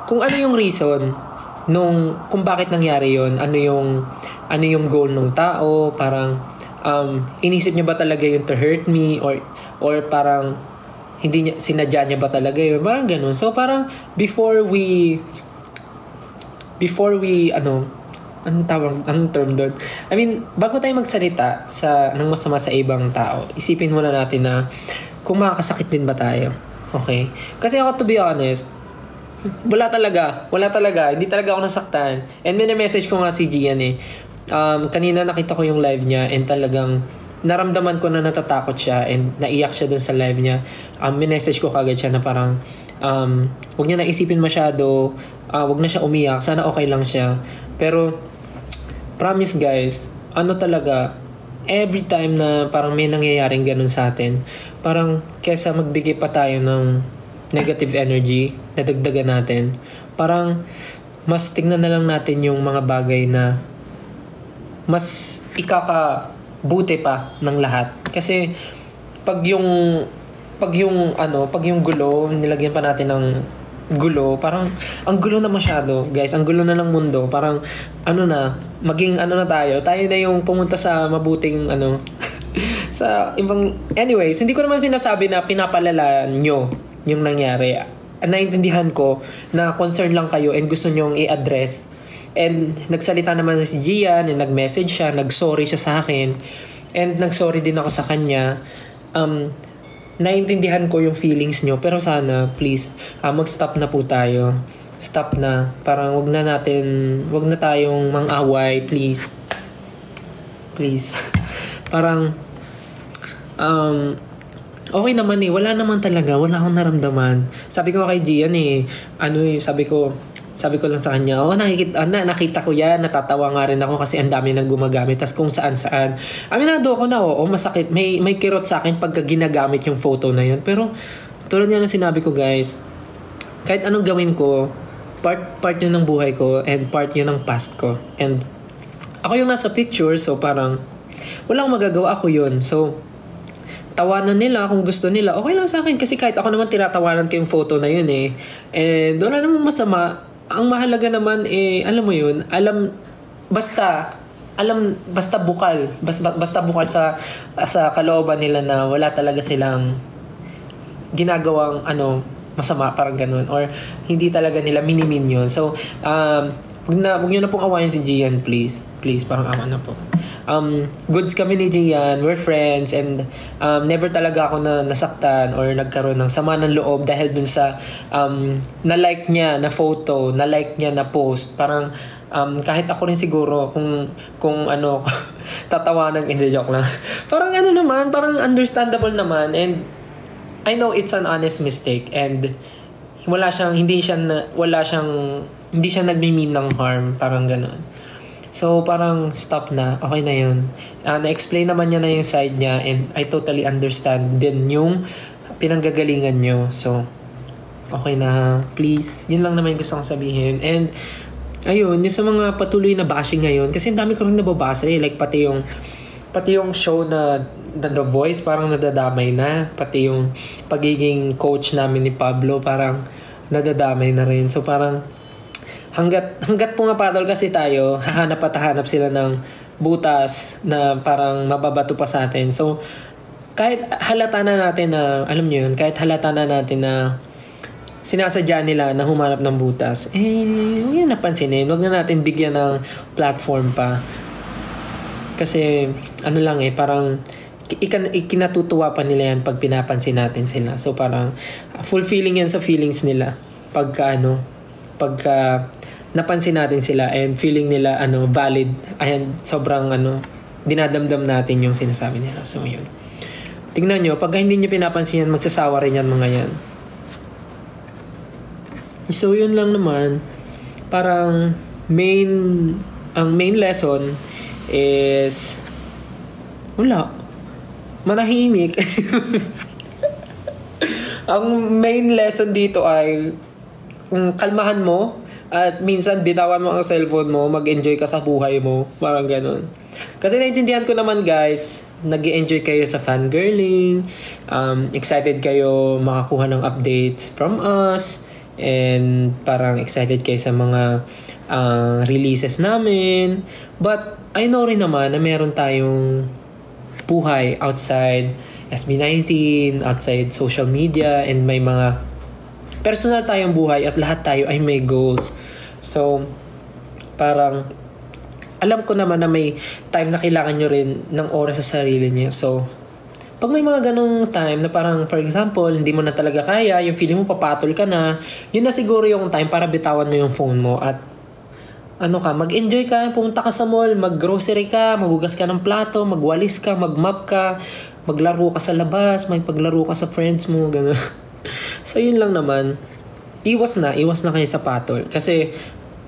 kung ano yung reason kung bakit nangyari yun, ano yung goal ng tao, parang inisip niya ba talaga yun to hurt me or parang hindi niya sinadya niya ba talaga yun, parang ganun. So parang before we anong term doon? I mean, bago tayo magsalita ng masama sa ibang tao, isipin muna natin na kung makakasakit din ba tayo. Okay? Kasi ako, to be honest, Wala talaga. Hindi talaga ako nasaktan. And message ko nga si Gian eh. Kanina nakita ko yung live niya and talagang naramdaman ko na natatakot siya and naiyak siya dun sa live niya. Message ko kagad siya na parang huwag niya naisipin masyado, huwag na siya umiyak, sana okay lang siya. Pero promise guys, ano talaga, every time na parang may nangyayaring ganun sa atin, parang kesa magbigay pa tayo ng negative energy, nadagdagan natin, parang mas tignan na lang natin yung mga bagay na mas ikakabuti pa ng lahat. Kasi pag yung gulo, nilagyan pa natin ng gulo, parang ang gulo na masyado, guys. Ang gulo na ng mundo. Parang maging tayo na yung pumunta sa mabuting sa ibang, anyways, hindi ko naman sinasabi na pinapalala nyo yung nangyari. Naintindihan ko na concern lang kayo and gusto nyong i-address. And nagsalita naman si Gian and nag-message siya, nag-sorry siya sa akin and nag-sorry din ako sa kanya. Naintindihan ko yung feelings nyo, pero sana please mag-stop na po tayo. Stop na. Parang wag na tayong mang-away, please. Parang okay naman eh, wala akong naramdaman. Sabi ko kay Gian sabi ko lang sa kanya, nakita ko yan, natatawa nga rin ako kasi ang dami nang gumagamit. Tas kung saan. Aminado ako na, masakit. May kirot sa akin pagka ginagamit yung photo na yun. Pero, tulad nga na sinabi ko guys, kahit anong gawin ko, part yun ng buhay ko and part yun ng past ko. And, ako yung nasa picture, so parang, walang magagawa, ako yun. So, tawanan nila kung gusto nila, okay lang sa akin. Kasi kahit ako naman tinatawanan ko yung photo na yun eh. And, wala namang masama. Ang mahalaga naman alam mo yun, basta bukal sa kalooban nila na wala talaga silang ginagawang masama, parang ganun, or hindi talaga nila minimin yun. So wag niyo na pong awayin si Gian, please, parang awa na po. Goods kami ni Gian, we're friends, and never talaga ako na nasaktan or nagkaroon ng sama ng loob dahil dun sa na-like niya na photo, na-like niya na post. Parang kahit ako rin siguro kung tatawanan, hindi, joke lang. Parang naman, parang understandable naman, and I know it's an honest mistake, and hindi siya nagmi-mean ng harm, parang gano'n. So, parang stop na. Okay na yun. Na-explain naman niya na yung side niya and I totally understand din yung pinanggagalingan nyo. So, okay na. Please. Yun lang naman yung gusto kong sabihin. And, ayun, yung sa mga patuloy na bashing ngayon, kasi dami ko rin nababasa eh. Like, pati yung show na The Voice, parang nadadamay na. Pati yung pagiging coach namin ni Pablo, parang nadadamay na rin. So, parang hanggat pumapatol kasi tayo, hahanap sila ng butas na parang mababato pa sa atin. So, kahit halata na natin na, alam niyo yun, na sinasadya nila na humanap ng butas, huwag yan napansinin. Huwag na natin bigyan ng platform pa. Kasi, lang parang ikinatutuwa pa nila yan pag pinapansin natin sila. So, parang fulfilling yan sa feelings nila pagka napansin natin sila and feeling nila valid, ayan, sobrang dinadamdam natin yung sinasabi nila. So yun, tingnan nyo, pag hindi nyo pinapansin yan, magsasawa rin yan mga yan. So yun lang naman, parang ang main lesson is manahimik. Ang main lesson dito ay kalmahan mo at minsan bitawan mo ang cellphone mo, mag-enjoy ka sa buhay mo, parang ganun. Kasi naintindihan ko naman guys, nag-enjoy kayo sa fangirling, excited kayo makakuha ng updates from us, and parang excited kayo sa mga releases namin. But I know rin naman na meron tayong buhay outside SB19, outside social media, and may mga personal tayong buhay at lahat tayo ay may goals. So, parang alam ko naman na may time na kailangan nyo rin ng oras sa sarili nyo. So, Pag may mga ganong time na parang, for example, hindi mo na talaga kaya, yung feeling mo papatol ka na, yun na siguro yung time para bitawan mo yung phone mo at mag-enjoy ka, pumunta ka sa mall, mag-grocery ka, maghugas ka ng plato, magwalis ka, mag-mop ka, maglaro ka sa labas, may paglaro ka sa friends mo, gano'n. So, yun lang naman. Iwas na kayo sa patol. Kasi,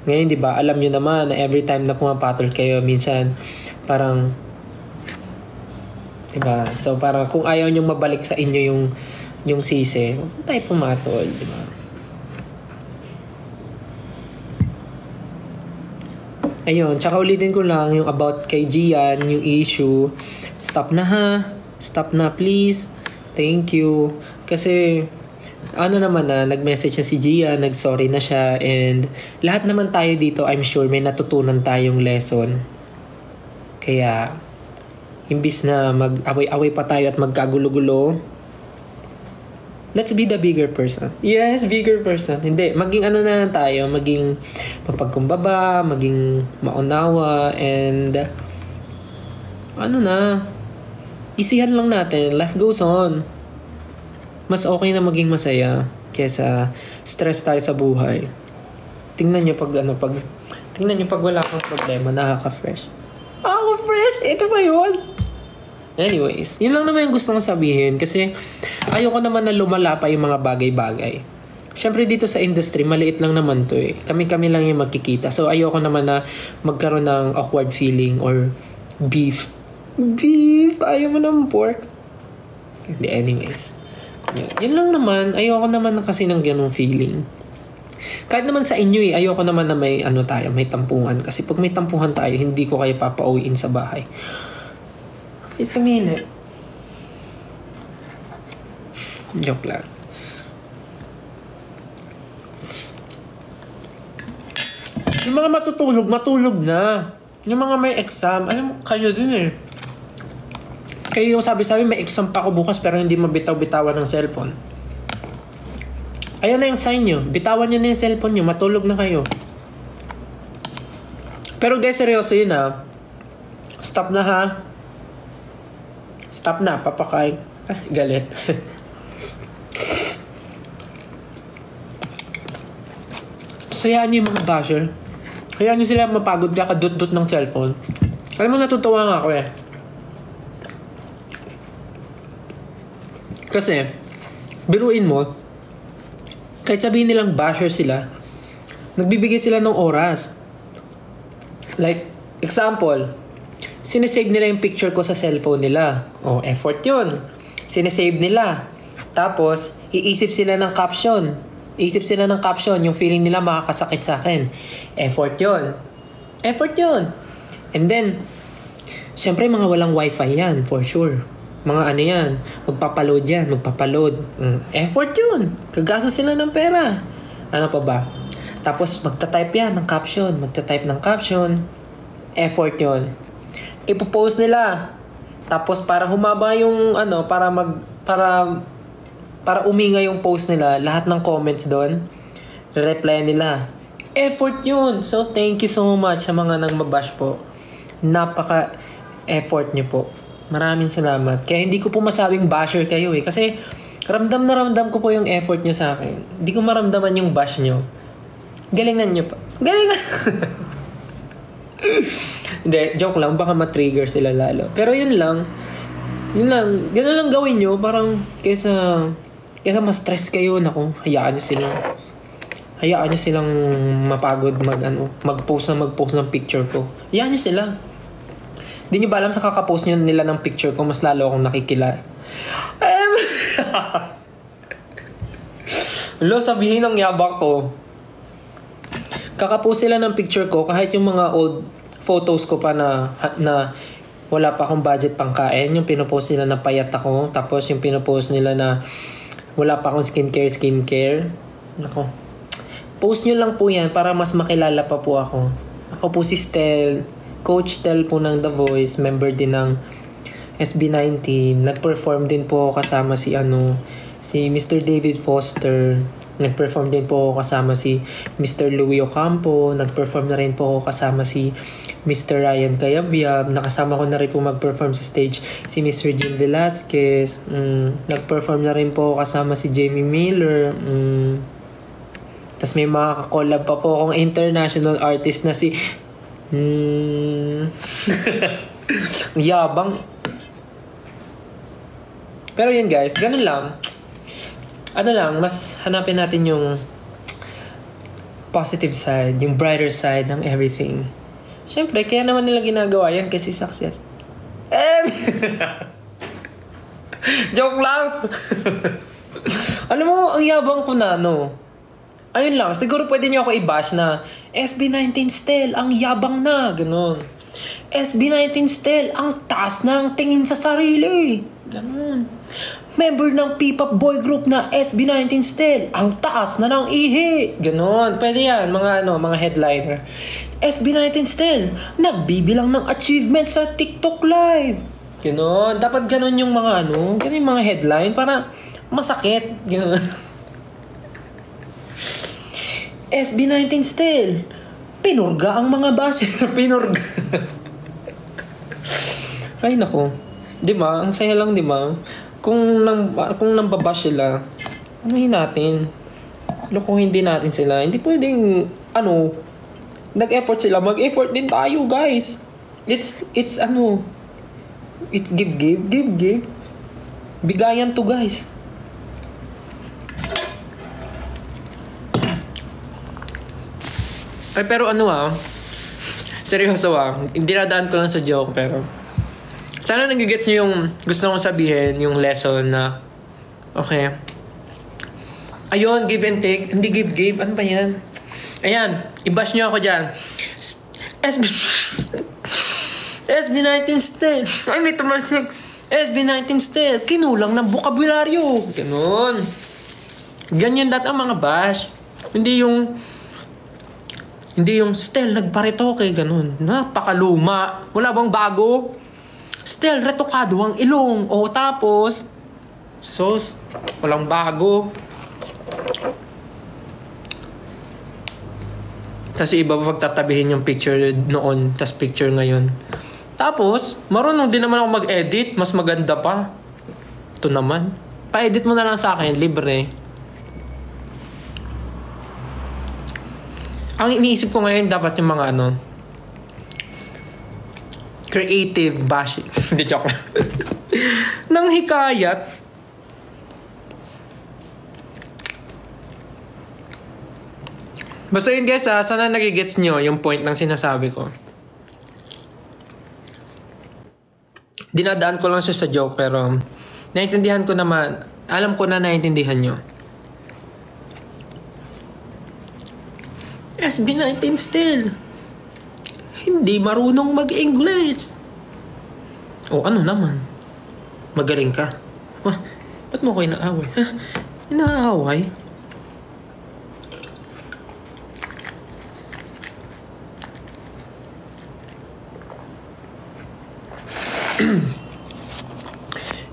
ngayon, di ba, alam nyo naman na every time na pumapatol kayo, minsan, parang, di ba? So, parang kung ayaw nyo mabalik sa inyo yung sisi, huwag tayo pumatol, di ba? Ayun, tsaka ulitin ko lang yung about kay Gian, yung issue. Stop na ha. Stop na please. Thank you. Kasi, nag-message na si Gian, nag-sorry na siya, and lahat naman tayo dito, I'm sure, may natutunan tayong lesson. Kaya, imbis na mag-away-away pa tayo at magkagulo-gulo, let's be the bigger person. Yes, bigger person. Hindi, maging na lang tayo, maging mapagkumbaba, maging maunawa, and isihan lang natin, life goes on. Mas okay na maging masaya kesa stress tayo sa buhay. Tingnan nyo pag wala kang problema, nakaka-fresh. Fresh? Ito ba yun? Anyways, yun lang naman yung gusto kong sabihin kasi ayoko naman na lumala pa yung mga bagay-bagay. Siyempre dito sa industry, maliit lang naman to eh. Kami-kami lang yung magkikita. So ayoko naman na magkaroon ng awkward feeling or beef. Beef? Ayaw mo ng pork? Hindi, anyways. Yun lang naman. Ayoko naman kasi ng ganung feeling. Kahit naman sa inyo ayoko naman na may may tampuhan. Kasi pag may tampuhan tayo, hindi ko kayo papauwiin sa bahay. It's a minute. Joke lang. Yung mga matulog na. Yung mga may exam, alam mo, kayo din eh. Kayo yung sabi-sabi, may exam pa ako bukas pero hindi mabitaw-bitawan ng cellphone. Ayun na yung sign nyo. Bitawan nyo na yung cellphone nyo. Matulog na kayo. Pero guys, seryoso yun ha. Stop na ha. Stop na. Papakain. Galit. Sayaan nyo yung mga basher. Hayaan nyo sila mapagod ka kadut-dut ng cellphone. Alam mo, natutuwa nga ako eh. Kasi, biruin mo, kahit sabihin nilang basher sila, nagbibigay sila ng oras. Like, example, sinesave nila yung picture ko sa cellphone nila. Effort yun. Sinesave nila. Tapos, iisip sila ng caption. Yung feeling nila makakasakit sa akin. Effort yun. And then, syempre mga walang wifi yan, for sure. Mga yan, magpapaload. Effort yun. Kagaso sila ng pera. Ano pa ba? Tapos magta-type yan ng caption. Effort yun. Ipopost nila. Tapos para humaba yung para uminga yung post nila, lahat ng comments doon, reply nila. Effort yun. So thank you so much sa mga nang mabash po. Napaka-effort nyo po. Maraming salamat. Kaya hindi ko po masabing basher kayo eh. Kasi ramdam na ramdam ko po yung effort nyo sa akin. Hindi ko maramdaman yung bash nyo. Galingan nyo pa. Hindi, joke lang. Baka ma-trigger sila lalo. Pero yun lang. Ganun lang gawin nyo. Parang kesa ma-stress kayo. Naku, hayaan nyo silang mapagod mag-post ng picture ko. Hayaan nyo sila. Di nyo ba alam sa kakapost nila ng picture ko, mas lalo akong nakikilala. Sabihin ng yabak ko. Kakapost sila ng picture ko, kahit yung mga old photos ko pa na wala pa akong budget pang kain. Yung pinopost nila na payat ako. Tapos yung pinopost nila na wala pa akong skincare. Nako. Post nyo lang po yan para mas makilala pa po ako. Ako po si Stel. Coach Tel po ng The Voice, member din ng SB19. Nag-perform din po kasama si Mr. David Foster. Nag-perform din po ako kasama si Mr. Louie Ocampo. Nag-perform na rin po ako kasama si Mr. Ryan Cayabyab. Nakasama ko na rin po mag-perform sa stage si Miss Regine Velasquez. Nag-perform na rin po ako kasama si Jamie Miller. Tapos may mga kakolab pa po akong international artist na si... Yabang. Pero yun guys, ganun lang. Ano lang, mas hanapin natin yung positive side, yung brighter side ng everything. Siyempre, kaya naman nila ginagawa yan kasi success. Joke lang! Alam mo, ang yabang ko na, no? Ayun lang, siguro pwede niyo ako i-bash na SB19 Stel, ang yabang na, ganun. SB19 Stel, ang taas na ang tingin sa sarili. Ganun. Member ng P-pop boy group na SB19 Stel, ang taas na ng ihi. Ganon. Pwede yan, mga headliner. SB19 Stel, nagbibilang ng achievement sa TikTok live. Ganon. Dapat ganon yung ganon yung mga headline para masakit. Ganon. SB19 Stel, pinurga ang mga basher. Pinurga. Ay, nako. Diba? Ang saya lang, diba? Kung nambabash sila, anuhin natin. Lokohin din natin sila. Hindi pwedeng, nag-effort sila. Mag-effort din tayo, guys. It's give. Bigayan to, guys. Ay, pero seryoso hindi nadaan ko lang sa joke, pero sana nagigets niyo yung gusto kong sabihin, yung lesson na okay. Ayun, give and take. Hindi give. Ano ba yan? Ayan, i-bash niyo ako dyan. SB19 Stel. Ay, may tumasik. SB19 Stel. Kinulang ng bokabularyo. Ganon. Ganyan ang mga bash. Hindi yung Stel, nagparetoke. Ganon. Napakaluma. Wala bang bago? Stel, retokado ang ilong. O tapos, sos, walang bago. Tapos iba pa pagtatabihin yung picture noon, tas picture ngayon. Tapos, marunong din naman ako mag-edit. Mas maganda pa. Ito naman. Pa-edit mo na lang sa akin, libre. Ang iniisip ko ngayon, dapat yung mga creative bashing. Hindi, joke lang. Nang hikayat. Basta yun guys, sana nagigets nyo yung point ng sinasabi ko. Dinadaan ko lang siya sa joke, pero naintindihan ko naman. Alam ko na naintindihan nyo. SB19 Stel. Hindi marunong mag-English. O ano naman? Magaling ka. Ba't mo ko inaaway? Inaaway?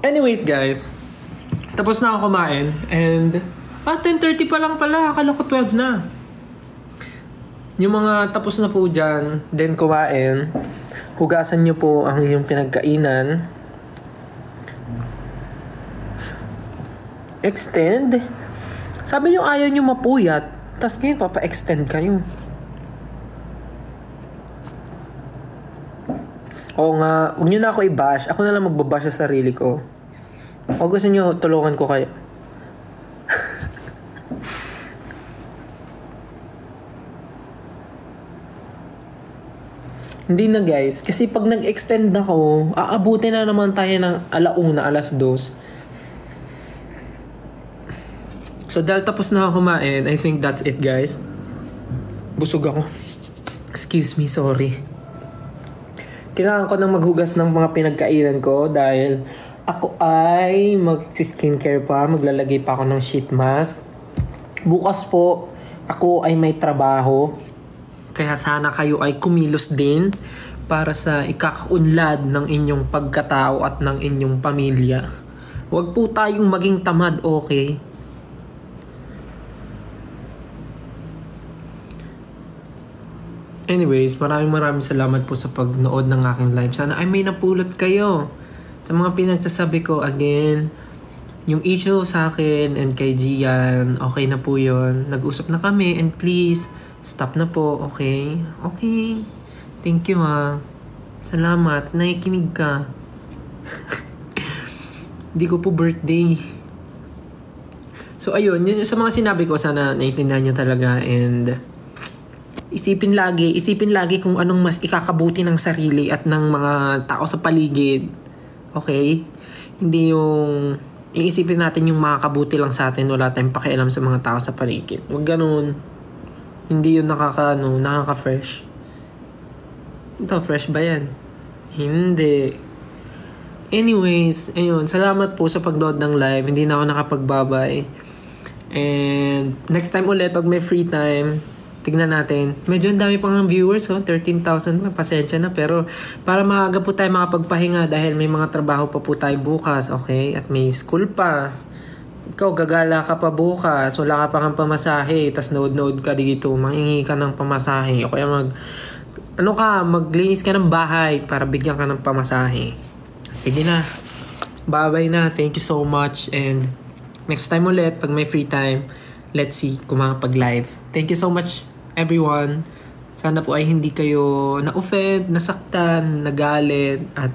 Anyways guys, tapos na ako kumain and 10:30 pa lang pala, akala ko 12 na. Yung mga tapos na po dyan, then kumain, hugasan nyo po ang inyong pinagkainan. Extend. Sabi nyo ayaw nyo mapuyat, tas ngayon papa-extend kayo. Oo nga, huwag nyo na ako i-bash. Ako na lang magbabash sa sarili ko. O gusto nyo, tulungan ko kayo. Hindi na guys, kasi pag nag-extend ako, aabutin na naman tayo ng 1:00, 2:00. So dahil tapos na ako kumain, I think that's it guys. Busog ako. Excuse me, sorry. Kailangan ko nang maghugas ng mga pinagkainan ko dahil ako ay mag-skincare pa, maglalagay pa ako ng sheet mask. Bukas po, ako ay may trabaho. Kaya sana kayo ay kumilos din para sa ikakaunlad ng inyong pagkatao at ng inyong pamilya. Huwag po tayong maging tamad, okay? Anyways, maraming salamat po sa pagnood ng aking live. Sana ay may napulot kayo sa mga pinagsasabi ko. Again, yung issue sa akin and kay Gian, okay na po yun. Nag-usap na kami and please, stop na po, okay? Okay. Thank you ha. Salamat. Nakikinig ka. Hindi ko po birthday. So ayun, yun sa mga sinabi ko, sana naiintindihan nyo talaga and isipin lagi kung anong mas ikakabuti ng sarili at ng mga tao sa paligid. Okay? Hindi yung iisipin natin yung makakabuti lang sa atin, wala tayong pakialam sa mga tao sa paligid. Huwag ganun. Hindi yun nakaka-fresh. Ito, fresh ba yan? Hindi. Anyways, ayun, salamat po sa pagnood ng live. Hindi na ako nakapagbabay. And next time ulit, pag may free time, tignan natin. Medyo ang dami pang viewers, 13,000. Pasensya na. Pero para maaga po tayo makapagpahinga dahil may mga trabaho pa po tayo bukas, okay? At may school pa. Ikaw, gagala ka pa bukas. Wala ka pa ng pamasahe. Tapos nood ka dito. Mangingi ka ng pamasahe. O kaya maglinis ka ng bahay para bigyan ka ng pamasahe. Sige na. Bye-bye na. Thank you so much. And next time ulit, pag may free time, let's see kung makapag-live. Thank you so much, everyone. Sana po ay hindi kayo na-offend, nasaktan, nagalit, at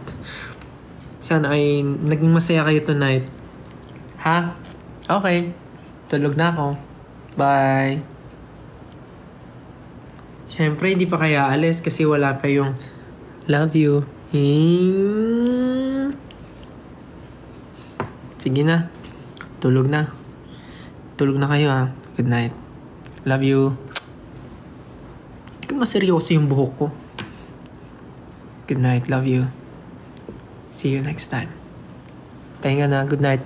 sana ay naging masaya kayo tonight. Ha? Okay. Tulog na ako. Bye. Siyempre, hindi pa kaya alis kasi wala pa yung love you. Sige na. Tulog na. Tulog na kayo ha. Good night. Love you. Hindi ko maseryoso yung buhok ko. Good night. Love you. See you next time. Pahinga na. Good night.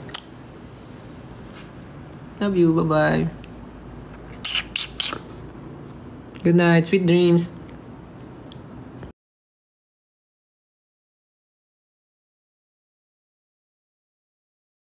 Love you. Bye-bye. Good night. Sweet dreams.